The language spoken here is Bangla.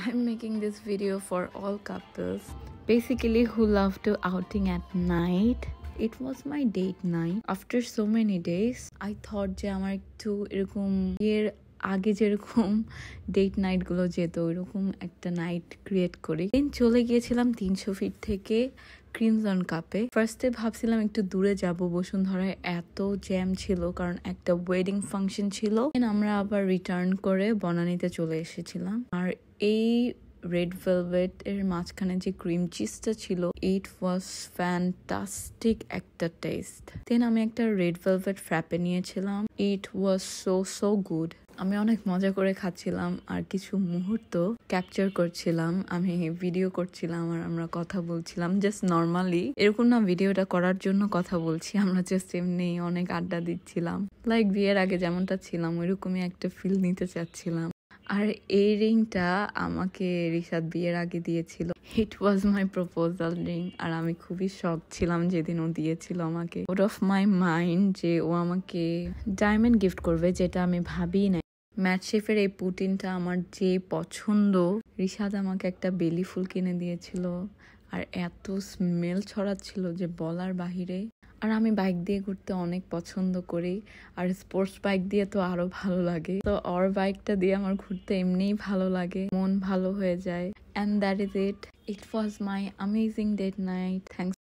I'm making this video for all couples basically who love to outing at night. It was my date night. After so many days, I thought যে আমার একটু এরকম এর আগে যেরকম ডেট নাইট গুলো যেত ওইরকম একটা নাইট ক্রিয়েট করি। দেন চলে গিয়েছিলাম 300 ফিট থেকে ক্রিমজন কাপে। ফার্স্টে ভাবছিলাম একটু দূরে যাব, বসুন্ধরায় এত জ্যাম ছিল কারণ একটা ওয়েডিং ফাংশন ছিল। আমরা আবার রিটার্ন করে বনানীতে চলে এসেছিলাম। আর এই রেড ভেলভেট এর মাঝখানে যে ক্রিম চিজটা ছিল, ইট ওয়াজ ফ্যান্টাস্টিক একটা টেস্ট। দেন আমি একটা রেড ভেলভেট ফ্র্যাপে নিয়েছিলাম। ইট ওয়াজ সো গুড। আমি অনেক মজা করে খাচ্ছিলাম আর কিছু মুহূর্ত ক্যাপচার করছিলাম। আমি ভিডিও করছিলাম আর আমরা কথা বলছিলাম জাস্ট নর্মালি। এরকম না ভিডিওটা করার জন্য কথা বলছি, আমরা জাস্ট এমনি অনেক আড্ডা দিচ্ছিলাম। লাইক বিয়ের আগে যেমনটা ছিলাম ওইরকমই একটা ফিল নিতে চাচ্ছিলাম। আর এই রিংটা আমাকে রিশাদ বিয়ের আগে দিয়েছিল। ইট ওয়াজ মাই প্রপোজাল রিং। আর আমি খুবই শক ছিলাম যেদিন ও দিয়েছিল আমাকে। আউট অফ মাই মাইন্ড যে ও আমাকে ডায়মন্ড গিফট করবে, যেটা আমি ভাবিই নাই। ম্যাট শেফের এই পুটিনটা আমার যে পছন্দ। রিশাদ আমাকে একটা বেলি ফুল কিনে দিয়েছিল আর এত স্মেল ছড়াচ্ছিল যে বলার বাহিরে। আর আমি বাইক দিয়ে ঘুরতে অনেক পছন্দ করি, আর স্পোর্টস বাইক দিয়ে তো আরো ভালো লাগে। তো ওর বাইকটা দিয়ে আমার ঘুরতে এমনিই ভালো লাগে, মন ভালো হয়ে যায়। And that is it. It was my amazing date night. Thanks